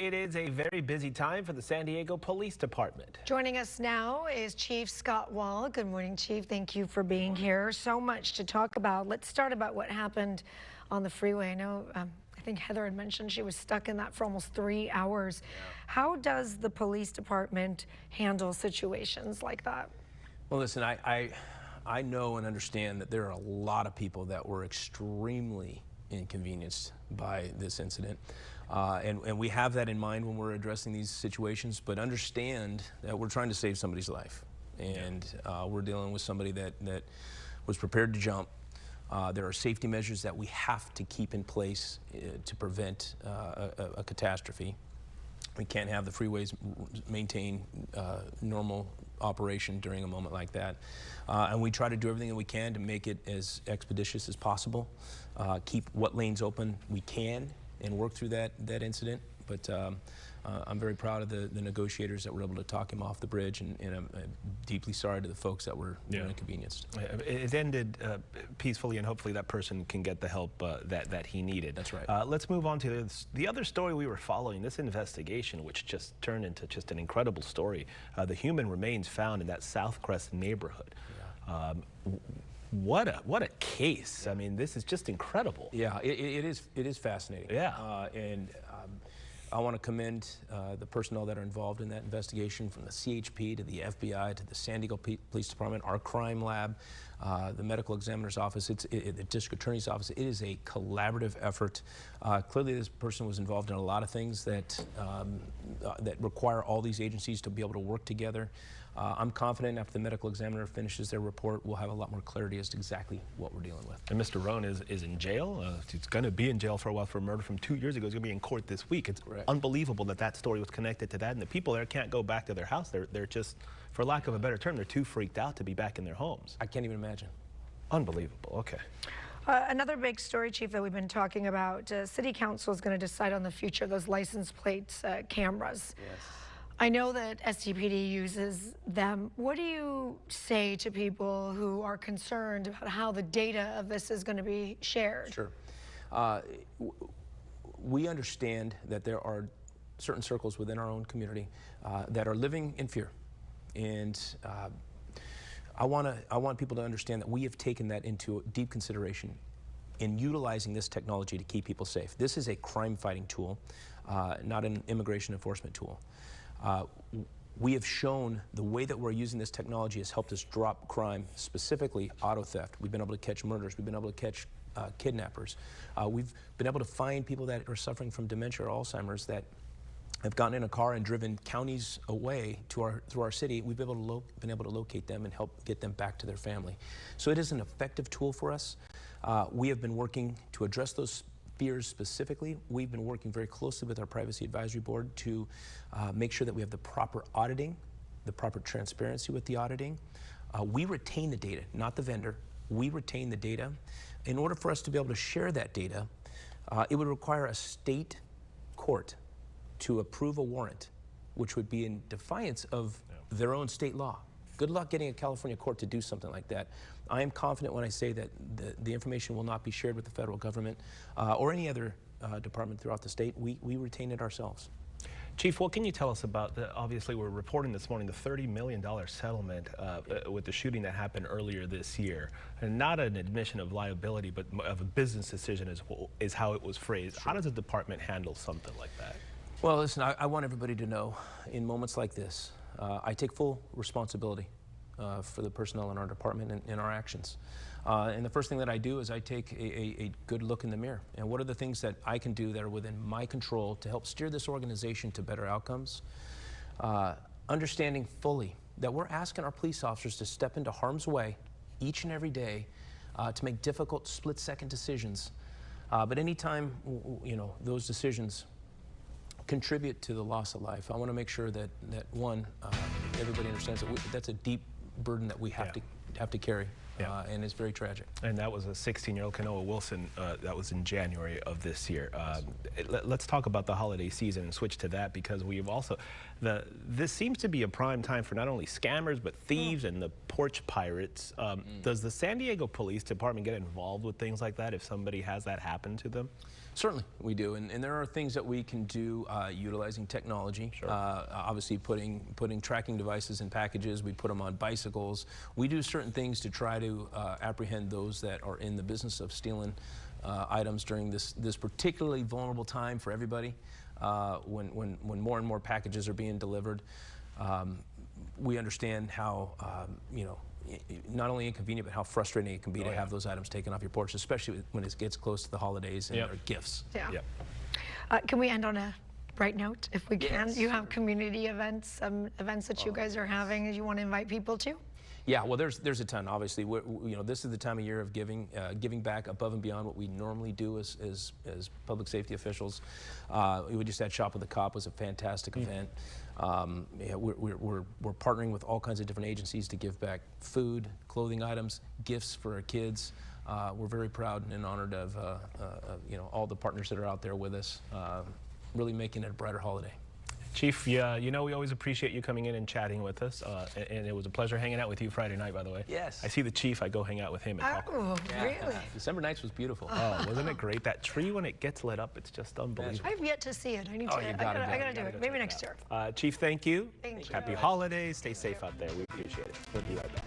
It is a very busy time for the San Diego Police Department. Joining us now is Chief Scott Wall. Good morning, Chief. Thank you for being here. So much to talk about. Let's start about what happened on the freeway. I know, I think Heather had mentioned she was stuck in that for almost 3 hours. Yeah. How does the police department handle situations like that? Well, listen, I know and understand that there are a lot of people that were extremely inconvenienced by this incident. And we have that in mind when we're addressing these situations, but understand that we're trying to save somebody's life. And we're dealing with somebody that was prepared to jump. There are safety measures that we have to keep in place to prevent a catastrophe. We can't have the freeways maintain normal operation during a moment like that. And we try to do everything that we can to make it as expeditious as possible, keep what lanes open we can, and work through that incident. But I'm very proud of the negotiators that were able to talk him off the bridge, and I'm deeply sorry to the folks that were inconvenienced. It ended peacefully, and hopefully that person can get the help that he needed. That's right. Let's move on to the other story we were following, this investigation, which just turned into just an incredible story. The human remains found in that Southcrest neighborhood. Yeah. What a case. I mean, this is just incredible. Yeah, it is fascinating. Yeah. I want to commend the personnel that are involved in that investigation, from the CHP to the FBI to the San Diego Police Department, our crime lab, the medical examiner's office, the district attorney's office. It is a collaborative effort. Clearly, this person was involved in a lot of things that require all these agencies to be able to work together. I'm confident after the medical examiner finishes their report, we'll have a lot more clarity as to exactly what we're dealing with. And Mr. Rohn is in jail. He's going to be in jail for a while for a murder from 2 years ago. He's going to be in court this week. It's unbelievable that story was connected to that, and the people there can't go back to their house. They're just, for lack of a better term, they're too freaked out to be back in their homes. I can't even imagine. Unbelievable. Okay. Another big story, Chief, that we've been talking about, City Council is going to decide on the future of those license plate cameras. Yes. I know that SDPD uses them. What do you say to people who are concerned about how the data of this is going to be shared? Sure. We understand that there are certain circles within our own community that are living in fear. And I want people to understand that we have taken that into deep consideration in utilizing this technology to keep people safe. This is a crime-fighting tool, not an immigration enforcement tool. We have shown the way that we're using this technology has helped us drop crime, specifically auto theft. We've been able to catch murders. We've been able to catch kidnappers. We've been able to find people that are suffering from dementia or Alzheimer's that have gotten in a car and driven counties away through our city. We've been able to locate them and help get them back to their family. So it is an effective tool for us. We have been working to address those fears specifically. We've been working very closely with our Privacy Advisory Board to make sure that we have the proper auditing, the proper transparency with the auditing. We retain the data, not the vendor. We retain the data. In order for us to be able to share that data, it would require a state court to approve a warrant, which would be in defiance of their own state law. Good luck getting a California court to do something like that. I am confident when I say that the information will not be shared with the federal government or any other department throughout the state. We retain it ourselves. Chief, what can you tell us about obviously we're reporting this morning the $30 million settlement with the shooting that happened earlier this year, and not an admission of liability, but of a business decision is how it was phrased. Sure. How does the department handle something like that? Well, listen, I want everybody to know in moments like this, I take full responsibility for the personnel in our department and our actions. And the first thing that I do is I take a good look in the mirror. And what are the things that I can do that are within my control to help steer this organization to better outcomes? Understanding fully that we're asking our police officers to step into harm's way each and every day to make difficult split-second decisions. But anytime, those decisions contribute to the loss of life, I want to make sure that one, everybody understands that that's a deep burden that we have to carry. And it's very tragic. And that was a 16-year-old Kanoa Wilson. That was in January of this year. Let's talk about the holiday season and switch to that, because we've also this seems to be a prime time for not only scammers but thieves and the porch pirates. Does the San Diego Police Department get involved with things like that if somebody has that happen to them? Certainly, we do, and there are things that we can do utilizing technology. Sure. Obviously, putting tracking devices in packages. We put them on bicycles. We do certain things to try to apprehend those that are in the business of stealing items during this particularly vulnerable time for everybody. When more and more packages are being delivered, we understand how not only inconvenient, but how frustrating it can be to have those items taken off your porch, especially when it gets close to the holidays and their gifts. Yeah. Yep. Can we end on a bright note, if we can? Yes. You have community events, events that you guys are having that you want to invite people to? Yeah, well, there's a ton. Obviously, this is the time of year of giving back above and beyond what we normally do as public safety officials. We just had Shop with a Cop, was a fantastic event. We're partnering with all kinds of different agencies to give back food, clothing items, gifts for our kids. We're very proud and honored of all the partners that are out there with us, really making it a brighter holiday. Chief, yeah, we always appreciate you coming in and chatting with us, and it was a pleasure hanging out with you Friday night, by the way. Yes. I see the chief, I go hang out with him and talk. Oh, really? December nights was beautiful. Oh, wasn't it great? That tree, when it gets lit up, it's just unbelievable. I've yet to see it. I need Oh, to. you I gotta gotta go. do it. Maybe next year. Chief, thank you. Thank you. Happy holidays. Stay safe out there. We appreciate it. We'll be right back.